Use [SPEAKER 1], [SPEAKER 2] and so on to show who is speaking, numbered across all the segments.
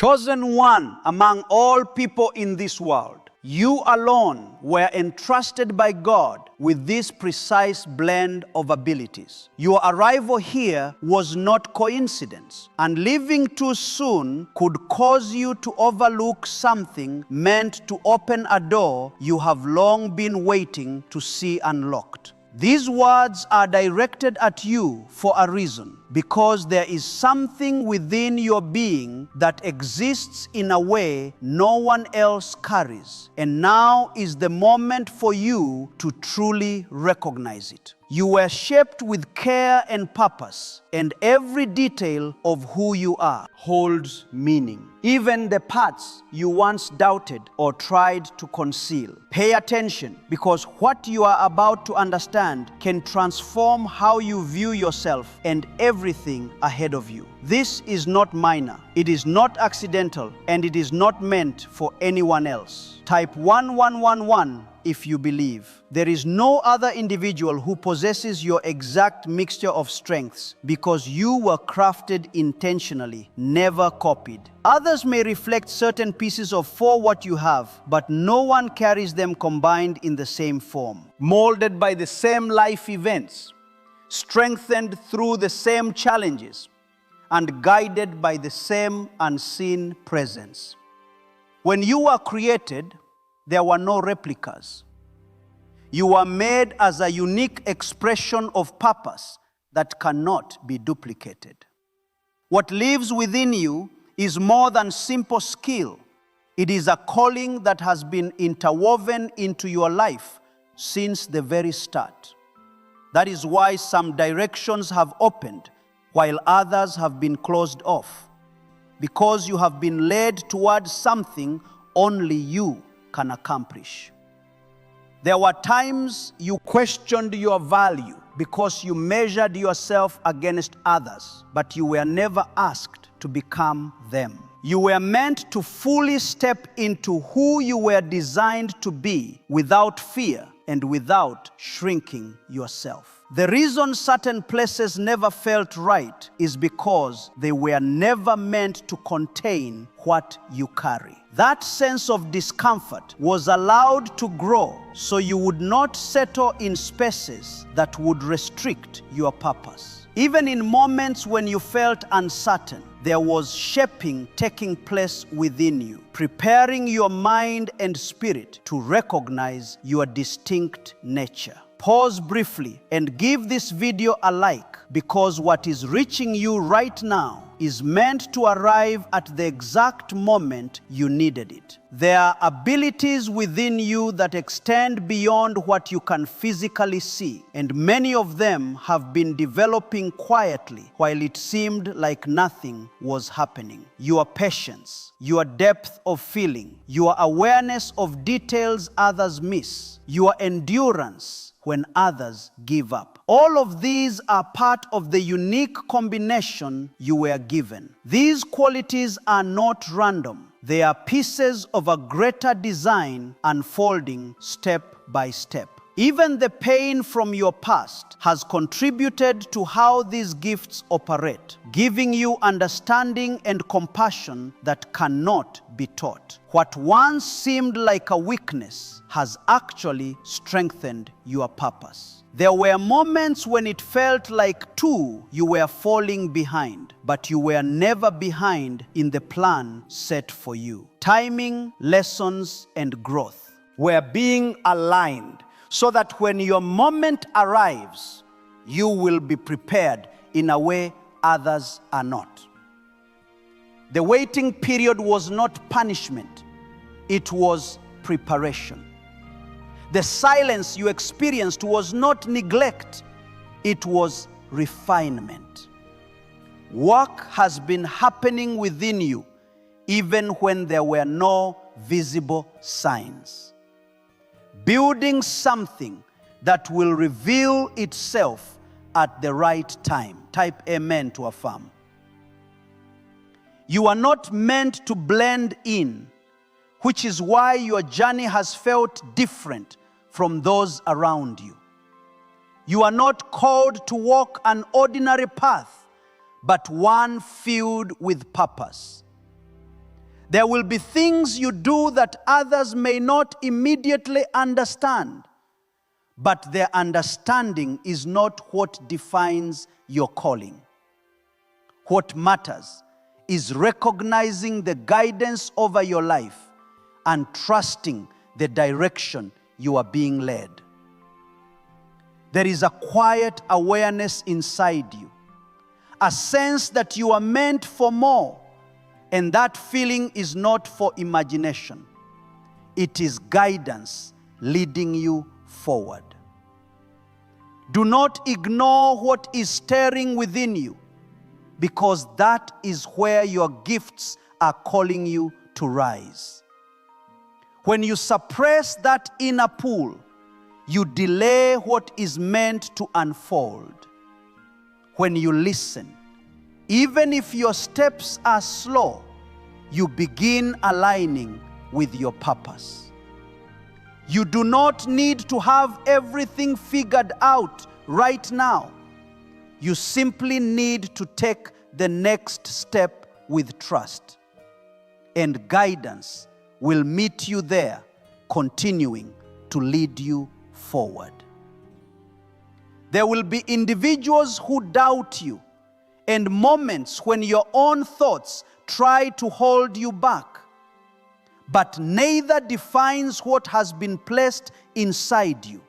[SPEAKER 1] chosen one among all people in this world. You alone were entrusted by God with this precise blend of abilities. Your arrival here was not coincidence, and leaving too soon could cause you to overlook something meant to open a door you have long been waiting to see unlocked. These words are directed at you for a reason, because there is something within your being that exists in a way no one else carries, and now is the moment for you to truly recognize it. You were shaped with care and purpose, and every detail of who you are holds meaning. Even the parts you once doubted or tried to conceal. Pay attention, because what you are about to understand can transform how you view yourself and everything ahead of you. This is not minor, it is not accidental, and it is not meant for anyone else. Type 1111 if you believe. There is no other individual who possesses your exact mixture of strengths, because you were crafted intentionally, never copied. Others may reflect certain pieces of what you have, but no one carries them combined in the same form. Molded by the same life events, strengthened through the same challenges, and guided by the same unseen presence. When you were created, there were no replicas. You were made as a unique expression of purpose that cannot be duplicated. What lives within you is more than simple skill. It is a calling that has been interwoven into your life since the very start. That is why some directions have opened while others have been closed off, because you have been led towards something only you can accomplish. There were times you questioned your value because you measured yourself against others, but you were never asked to become them. You were meant to fully step into who you were designed to be, without fear and without shrinking yourself. The reason certain places never felt right is because they were never meant to contain what you carry. That sense of discomfort was allowed to grow so you would not settle in spaces that would restrict your purpose. Even in moments when you felt uncertain, there was shaping taking place within you, preparing your mind and spirit to recognize your distinct nature. Pause briefly and give this video a like, because what is reaching you right now is meant to arrive at the exact moment you needed it. There are abilities within you that extend beyond what you can physically see, and many of them have been developing quietly while it seemed like nothing was happening. Your patience, your depth of feeling, your awareness of details others miss, your endurance when others give up. All of these are part of the unique combination you were given. These qualities are not random. They are pieces of a greater design unfolding step by step. Even the pain from your past has contributed to how these gifts operate, giving you understanding and compassion that cannot be taught. What once seemed like a weakness has actually strengthened your purpose. There were moments when it felt like you were falling behind, but you were never behind in the plan set for you. Timing, lessons, and growth were being aligned so that when your moment arrives, you will be prepared in a way others are not. The waiting period was not punishment, it was preparation. The silence you experienced was not neglect, it was refinement. Work has been happening within you even when there were no visible signs. Building something that will reveal itself at the right time. Type amen to affirm. You are not meant to blend in, which is why your journey has felt different from those around you. You are not called to walk an ordinary path, but one filled with purpose. There will be things you do that others may not immediately understand, but their understanding is not what defines your calling. What matters is recognizing the guidance over your life and trusting the direction you are being led. There is a quiet awareness inside you, a sense that you are meant for more, and that feeling is not for imagination. It is guidance leading you forward. Do not ignore what is stirring within you, because that is where your gifts are calling you to rise. When you suppress that inner pull, you delay what is meant to unfold. When you listen, even if your steps are slow, you begin aligning with your purpose. You do not need to have everything figured out right now. You simply need to take the next step with trust, and guidance will meet you there, continuing to lead you forward. There will be individuals who doubt you, and moments when your own thoughts try to hold you back. But neither defines what has been placed inside you.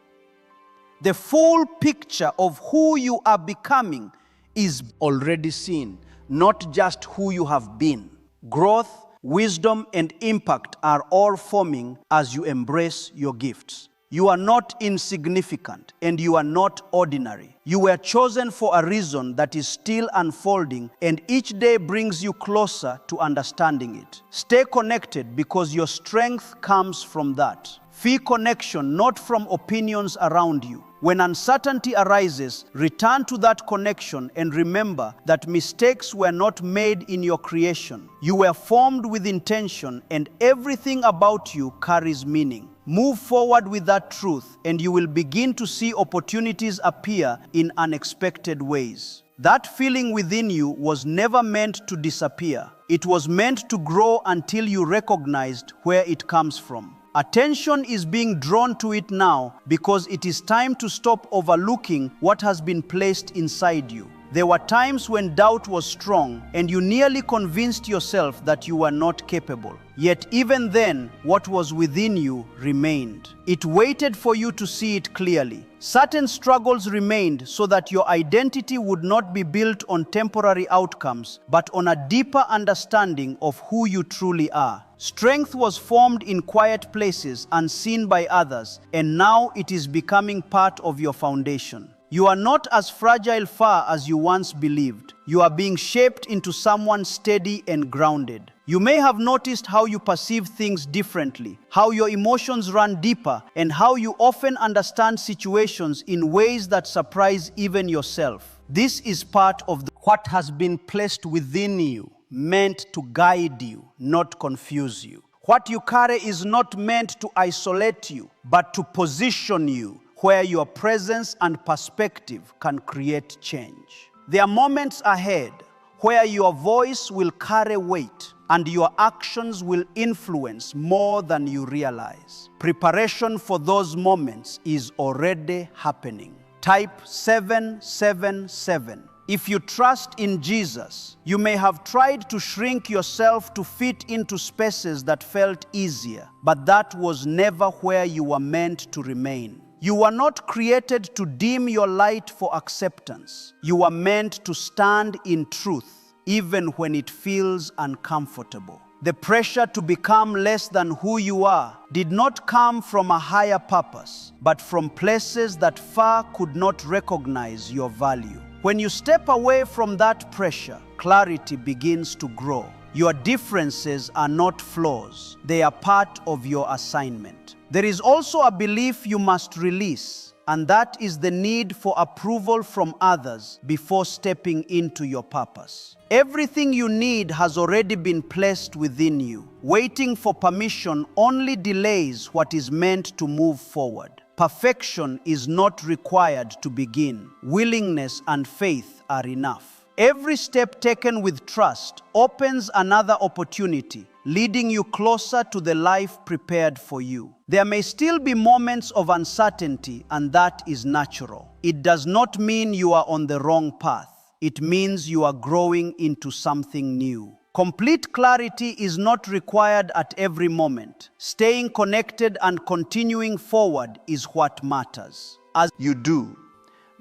[SPEAKER 1] The full picture of who you are becoming is already seen, not just who you have been. Growth, wisdom, and impact are all forming as you embrace your gifts. You are not insignificant, and you are not ordinary. You were chosen for a reason that is still unfolding, and each day brings you closer to understanding it. Stay connected, because your strength comes from that. Feel connection, not from opinions around you. When uncertainty arises, return to that connection and remember that mistakes were not made in your creation. You were formed with intention, and everything about you carries meaning. Move forward with that truth, and you will begin to see opportunities appear in unexpected ways. That feeling within you was never meant to disappear. It was meant to grow until you recognized where it comes from. Attention is being drawn to it now because it is time to stop overlooking what has been placed inside you. There were times when doubt was strong and you nearly convinced yourself that you were not capable. Yet even then, what was within you remained. It waited for you to see it clearly. Certain struggles remained so that your identity would not be built on temporary outcomes, but on a deeper understanding of who you truly are. Strength was formed in quiet places, unseen by others, and now it is becoming part of your foundation. You are not as fragile far as you once believed. You are being shaped into someone steady and grounded. You may have noticed how you perceive things differently, how your emotions run deeper, and how you often understand situations in ways that surprise even yourself. This is part of what has been placed within you, meant to guide you, not confuse you. What you carry is not meant to isolate you, but to position you where your presence and perspective can create change. There are moments ahead where your voice will carry weight and your actions will influence more than you realize. Preparation for those moments is already happening. Type 777. If you trust in Jesus, you may have tried to shrink yourself to fit into spaces that felt easier, but that was never where you were meant to remain. You were not created to dim your light for acceptance. You were meant to stand in truth, even when it feels uncomfortable. The pressure to become less than who you are did not come from a higher purpose, but from places that far could not recognize your value. When you step away from that pressure, clarity begins to grow. Your differences are not flaws. They are part of your assignment. There is also a belief you must release, and that is the need for approval from others before stepping into your purpose. Everything you need has already been placed within you. Waiting for permission only delays what is meant to move forward. Perfection is not required to begin. Willingness and faith are enough. Every step taken with trust opens another opportunity, leading you closer to the life prepared for you. There may still be moments of uncertainty, and that is natural. It does not mean you are on the wrong path. It means you are growing into something new. Complete clarity is not required at every moment. Staying connected and continuing forward is what matters. As you do,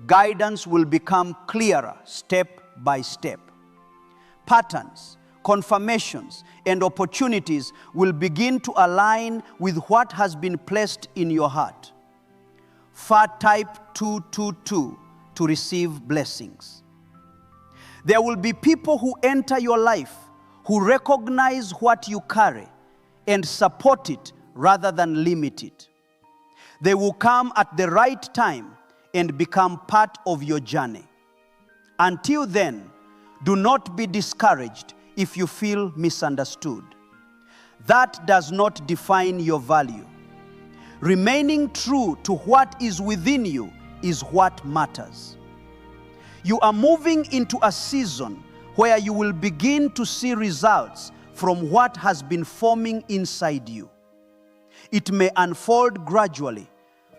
[SPEAKER 1] guidance will become clearer step by step. Patterns, confirmations, and opportunities will begin to align with what has been placed in your heart. Type 222 to receive blessings. There will be people who enter your life who recognize what you carry and support it rather than limit it. They will come at the right time and become part of your journey. Until then, do not be discouraged if you feel misunderstood. That does not define your value. Remaining true to what is within you is what matters. You are moving into a season where you will begin to see results from what has been forming inside you. It may unfold gradually,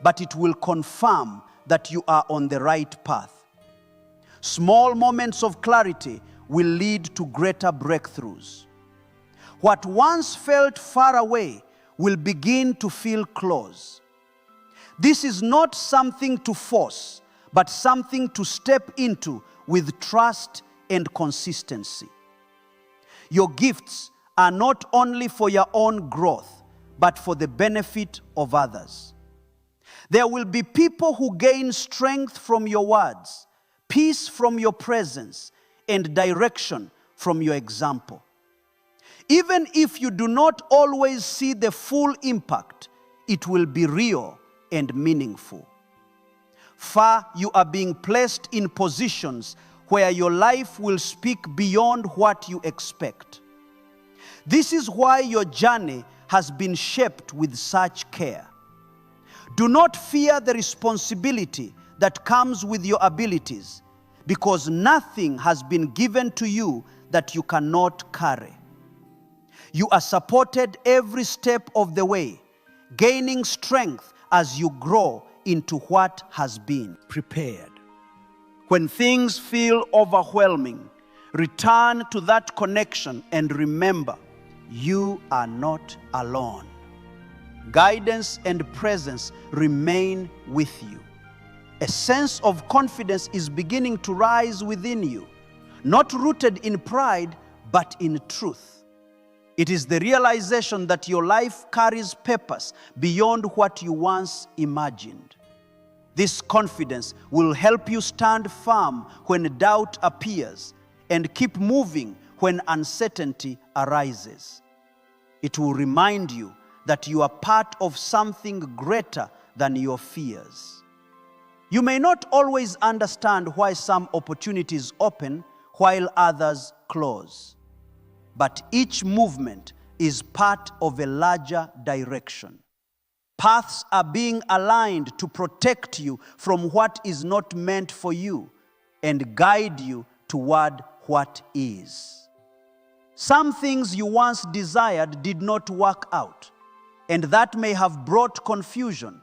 [SPEAKER 1] but it will confirm that you are on the right path. Small moments of clarity will lead to greater breakthroughs. What once felt far away will begin to feel close. This is not something to force, but something to step into with trust and consistency. Your gifts are not only for your own growth, but for the benefit of others. There will be people who gain strength from your words, peace from your presence, and direction from your example. Even if you do not always see the full impact, it will be real and meaningful. You are being placed in positions where your life will speak beyond what you expect. This is why your journey has been shaped with such care. Do not fear the responsibility that comes with your abilities, because nothing has been given to you that you cannot carry. You are supported every step of the way, gaining strength as you grow into what has been prepared. When things feel overwhelming, return to that connection and remember, you are not alone. Guidance and presence remain with you. A sense of confidence is beginning to rise within you, not rooted in pride, but in truth. It is the realization that your life carries purpose beyond what you once imagined. This confidence will help you stand firm when doubt appears and keep moving when uncertainty arises. It will remind you that you are part of something greater than your fears. You may not always understand why some opportunities open while others close, but each movement is part of a larger direction. Paths are being aligned to protect you from what is not meant for you and guide you toward what is. Some things you once desired did not work out, and that may have brought confusion,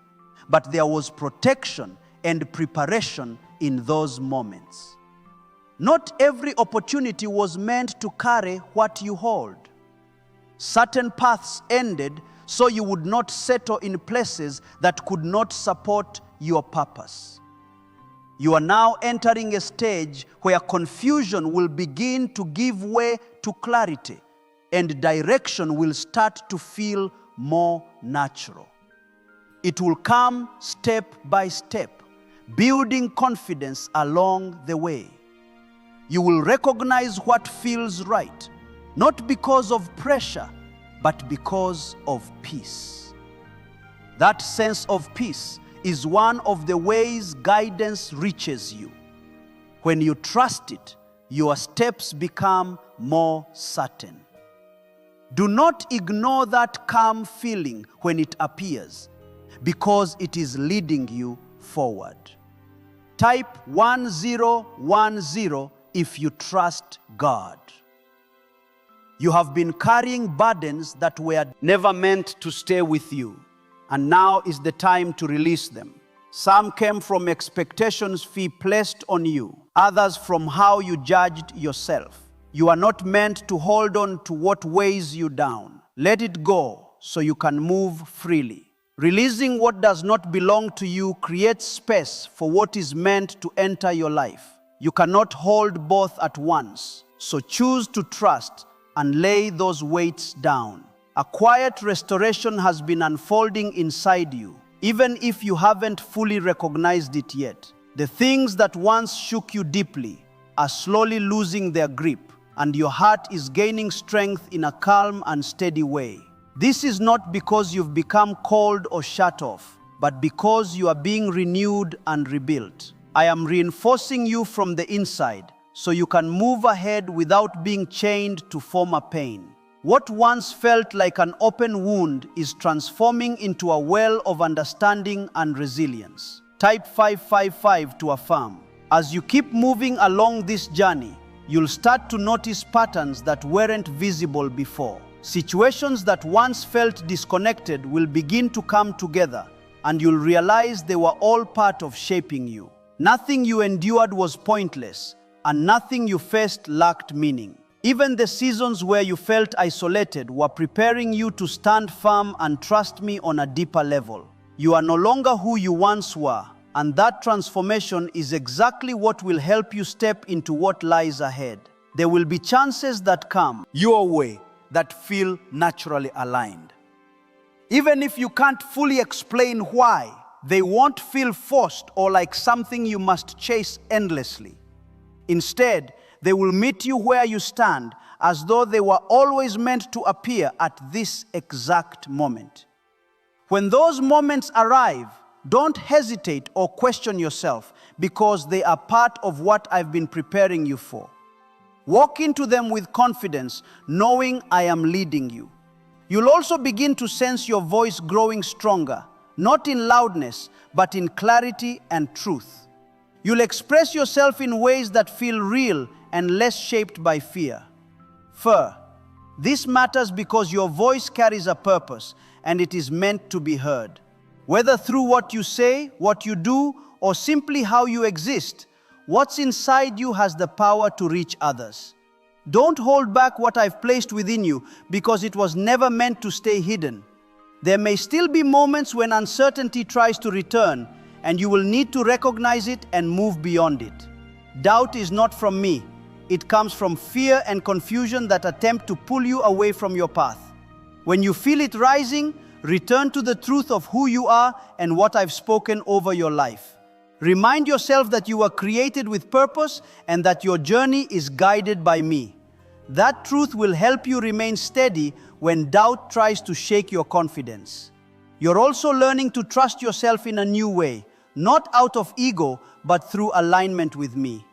[SPEAKER 1] but there was protection and preparation in those moments. Not every opportunity was meant to carry what you hold. Certain paths ended so you would not settle in places that could not support your purpose. You are now entering a stage where confusion will begin to give way to clarity, and direction will start to feel more natural. It will come step by step, building confidence along the way. You will recognize what feels right, not because of pressure, but because of peace. That sense of peace is one of the ways guidance reaches you. When you trust it, your steps become more certain. Do not ignore that calm feeling when it appears, because it is leading you forward. Type 1010 if you trust God. You have been carrying burdens that were never meant to stay with you, and now is the time to release them. Some came from expectations fee placed on you, others from how you judged yourself. You are not meant to hold on to what weighs you down. Let it go so you can move freely. Releasing what does not belong to you creates space for what is meant to enter your life. You cannot hold both at once, so choose to trust and lay those weights down. A quiet restoration has been unfolding inside you, even if you haven't fully recognized it yet. The things that once shook you deeply are slowly losing their grip, and your heart is gaining strength in a calm and steady way. This is not because you've become cold or shut off, but because you are being renewed and rebuilt. I am reinforcing you from the inside so you can move ahead without being chained to former pain. What once felt like an open wound is transforming into a well of understanding and resilience. Type 555 to affirm. As you keep moving along this journey, you'll start to notice patterns that weren't visible before. Situations that once felt disconnected will begin to come together, and you'll realize they were all part of shaping you. Nothing you endured was pointless, and nothing you faced lacked meaning. Even the seasons where you felt isolated were preparing you to stand firm and trust me on a deeper level. You are no longer who you once were, and that transformation is exactly what will help you step into what lies ahead. There will be chances that come your way that feel naturally aligned. Even if you can't fully explain why, they won't feel forced or like something you must chase endlessly. Instead, they will meet you where you stand, as though they were always meant to appear at this exact moment. When those moments arrive, don't hesitate or question yourself, because they are part of what I've been preparing you for. Walk into them with confidence, knowing I am leading you. You'll also begin to sense your voice growing stronger, not in loudness, but in clarity and truth. You'll express yourself in ways that feel real and less shaped by fear. This matters because your voice carries a purpose, and it is meant to be heard. Whether through what you say, what you do, or simply how you exist, what's inside you has the power to reach others. Don't hold back what I've placed within you, because it was never meant to stay hidden. There may still be moments when uncertainty tries to return, and you will need to recognize it and move beyond it. Doubt is not from me. It comes from fear and confusion that attempt to pull you away from your path. When you feel it rising, return to the truth of who you are and what I've spoken over your life. Remind yourself that you were created with purpose and that your journey is guided by me. That truth will help you remain steady when doubt tries to shake your confidence. You're also learning to trust yourself in a new way, not out of ego, but through alignment with me.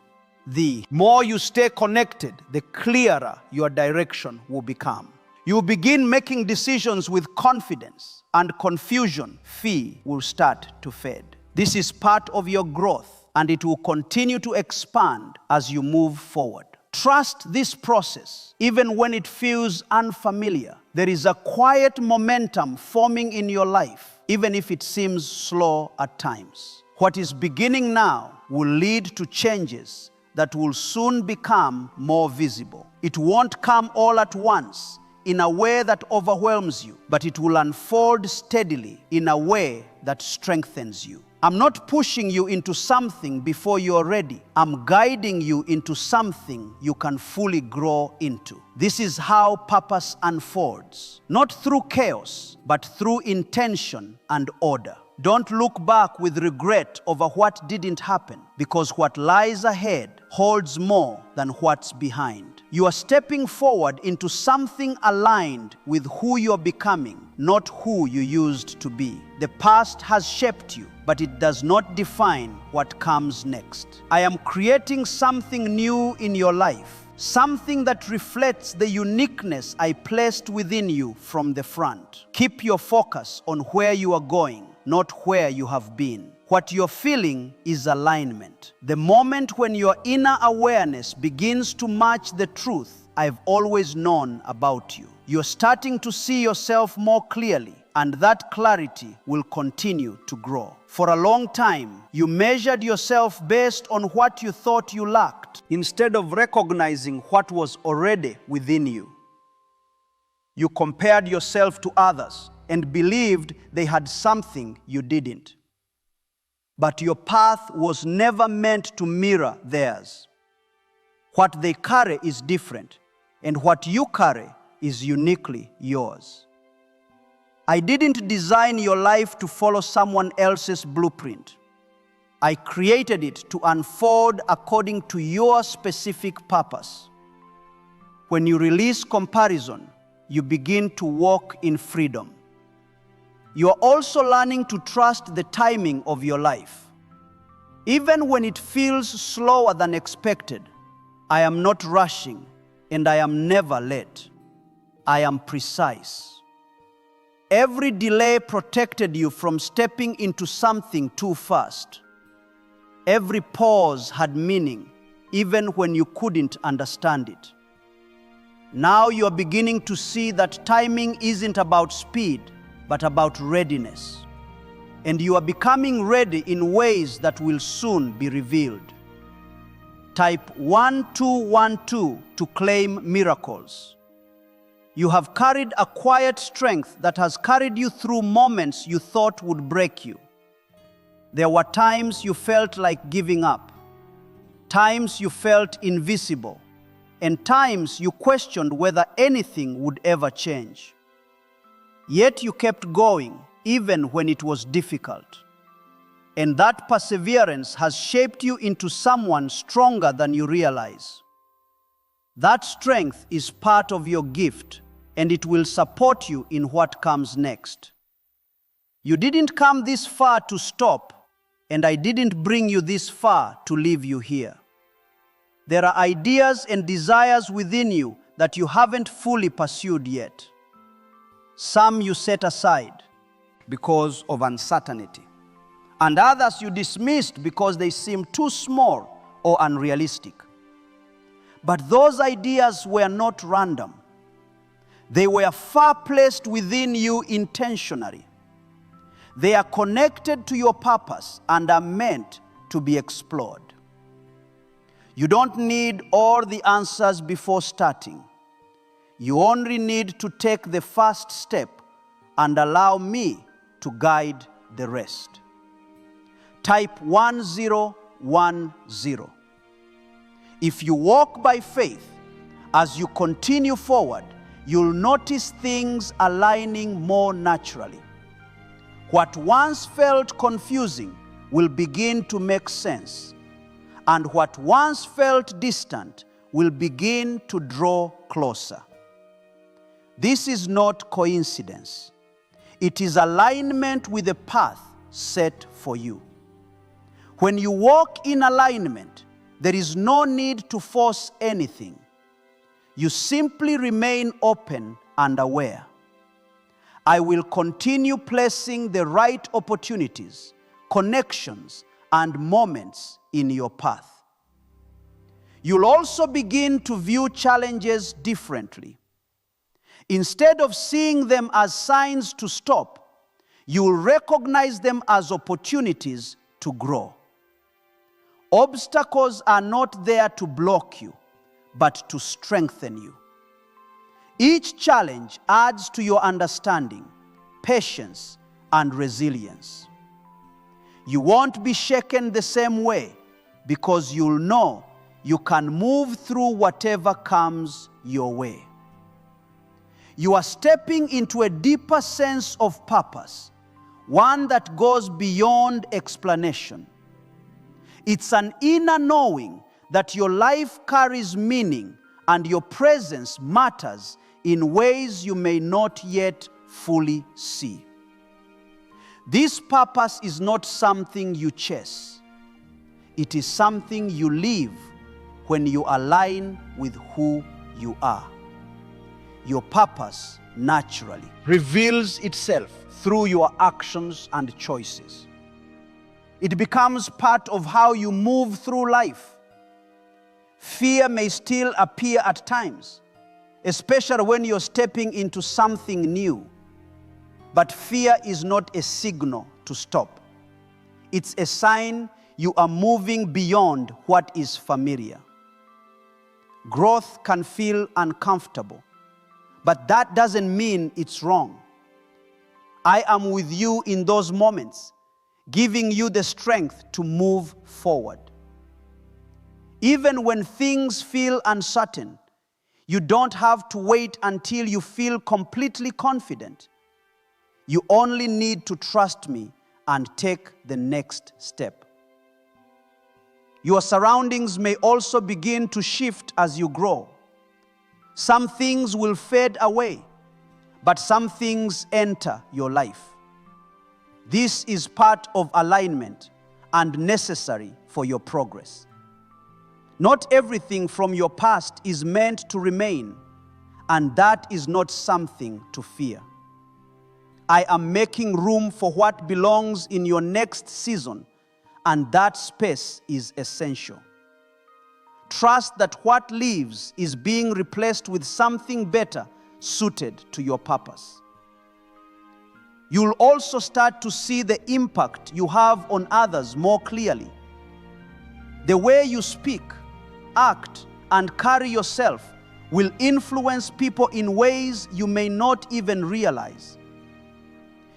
[SPEAKER 1] The more you stay connected, the clearer your direction will become. You begin making decisions with confidence, and confusion, fear, will start to fade. This is part of your growth, and it will continue to expand as you move forward. Trust this process, even when it feels unfamiliar. There is a quiet momentum forming in your life, even if it seems slow at times. What is beginning now will lead to changes that will soon become more visible. It won't come all at once in a way that overwhelms you, but it will unfold steadily in a way that strengthens you. I'm not pushing you into something before you're ready. I'm guiding you into something you can fully grow into. This is how purpose unfolds, not through chaos, but through intention and order. Don't look back with regret over what didn't happen, because what lies ahead holds more than what's behind. You are stepping forward into something aligned with who you're becoming, not who you used to be. The past has shaped you, but it does not define what comes next. I am creating something new in your life, something that reflects the uniqueness I placed within you from the front. Keep your focus on where you are going, not where you have been. What you're feeling is alignment. The moment when your inner awareness begins to match the truth I've always known about you. You're starting to see yourself more clearly, and that clarity will continue to grow. For a long time, you measured yourself based on what you thought you lacked, instead of recognizing what was already within you. You compared yourself to others and believed they had something you didn't. But your path was never meant to mirror theirs. What they carry is different, and what you carry is uniquely yours. I didn't design your life to follow someone else's blueprint. I created it to unfold according to your specific purpose. When you release comparison, you begin to walk in freedom. You are also learning to trust the timing of your life. Even when it feels slower than expected, I am not rushing, and I am never late. I am precise. Every delay protected you from stepping into something too fast. Every pause had meaning, even when you couldn't understand it. Now you are beginning to see that timing isn't about speed, but about readiness. And you are becoming ready in ways that will soon be revealed. Type 1212 to claim miracles. You have carried a quiet strength that has carried you through moments you thought would break you. There were times you felt like giving up, times you felt invisible, and times you questioned whether anything would ever change. Yet you kept going, even when it was difficult. And that perseverance has shaped you into someone stronger than you realize. That strength is part of your gift, and it will support you in what comes next. You didn't come this far to stop, and I didn't bring you this far to leave you here. There are ideas and desires within you that you haven't fully pursued yet. Some you set aside because of uncertainty, and others you dismissed because they seemed too small or unrealistic. But those ideas were not random. They were far placed within you intentionally. They are connected to your purpose and are meant to be explored. You don't need all the answers before starting. You only need to take the first step and allow me to guide the rest. Type 1010. If you walk by faith, as you continue forward, you'll notice things aligning more naturally. What once felt confusing will begin to make sense, and what once felt distant will begin to draw closer. This is not coincidence. It is alignment with the path set for you. When you walk in alignment, there is no need to force anything. You simply remain open and aware. I will continue placing the right opportunities, connections, and moments in your path. You'll also begin to view challenges differently. Instead of seeing them as signs to stop, you'll recognize them as opportunities to grow. Obstacles are not there to block you, but to strengthen you. Each challenge adds to your understanding, patience, and resilience. You won't be shaken the same way because you'll know you can move through whatever comes your way. You are stepping into a deeper sense of purpose, one that goes beyond explanation. It's an inner knowing that your life carries meaning and your presence matters in ways you may not yet fully see. This purpose is not something you chase. It is something you live when you align with who you are. Your purpose naturally reveals itself through your actions and choices. It becomes part of how you move through life. Fear may still appear at times, especially when you're stepping into something new. But fear is not a signal to stop. It's a sign you are moving beyond what is familiar. Growth can feel uncomfortable, but that doesn't mean it's wrong. I am with you in those moments, giving you the strength to move forward. Even when things feel uncertain, you don't have to wait until you feel completely confident. You only need to trust me and take the next step. Your surroundings may also begin to shift as you grow. Some things will fade away, but some things enter your life. This is part of alignment and necessary for your progress. Not everything from your past is meant to remain, and that is not something to fear. I am making room for what belongs in your next season, and that space is essential. Trust that what leaves is being replaced with something better suited to your purpose. You'll also start to see the impact you have on others more clearly. The way you speak, act, and carry yourself will influence people in ways you may not even realize.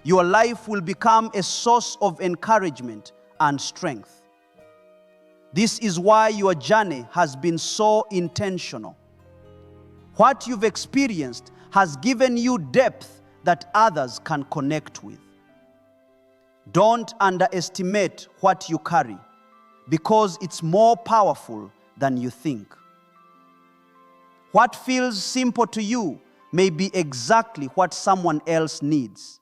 [SPEAKER 1] Your life will become a source of encouragement and strength. This is why your journey has been so intentional. What you've experienced has given you depth that others can connect with. Don't underestimate what you carry, because it's more powerful than you think. What feels simple to you may be exactly what someone else needs.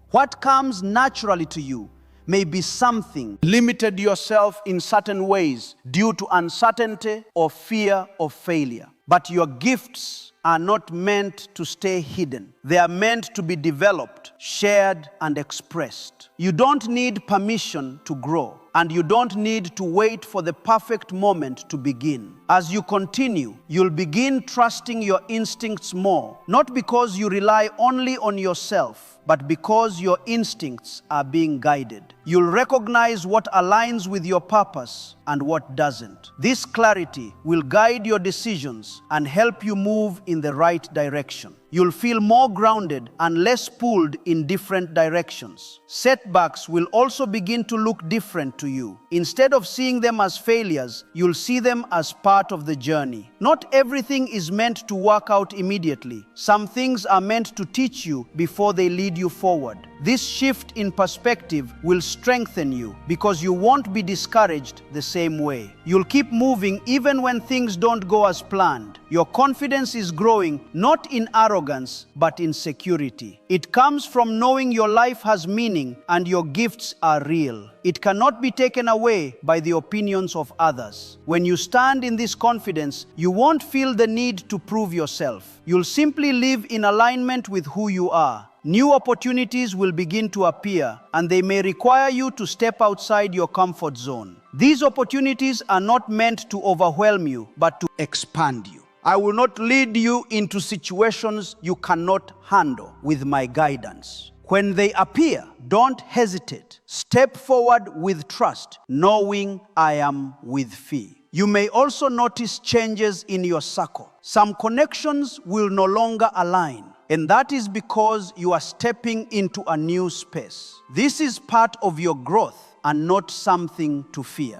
[SPEAKER 1] What comes naturally to you may be something limited yourself in certain ways due to uncertainty or fear of failure. But your gifts are not meant to stay hidden. They are meant to be developed, shared, and expressed. You don't need permission to grow, and you don't need to wait for the perfect moment to begin. As you continue, you'll begin trusting your instincts more, not because you rely only on yourself, but because your instincts are being guided. You'll recognize what aligns with your purpose and what doesn't. This clarity will guide your decisions and help you move in the right direction. You'll feel more grounded and less pulled in different directions. Setbacks will also begin to look different to you. Instead of seeing them as failures, you'll see them as part of the journey. Not everything is meant to work out immediately. Some things are meant to teach you before they lead you forward. This shift in perspective will strengthen you because you won't be discouraged the same way. You'll keep moving even when things don't go as planned. Your confidence is growing not in arrogance but in security. It comes from knowing your life has meaning and your gifts are real. It cannot be taken away by the opinions of others. When you stand in this confidence, you won't feel the need to prove yourself. You'll simply live in alignment with who you are. New opportunities will begin to appear, and they may require you to step outside your comfort zone. These opportunities are not meant to overwhelm you, but to expand you. I will not lead you into situations you cannot handle with my guidance. When they appear, don't hesitate. Step forward with trust, knowing I am with Fee. You may also notice changes in your circle. Some connections will no longer align, and that is because you are stepping into a new space. This is part of your growth and not something to fear.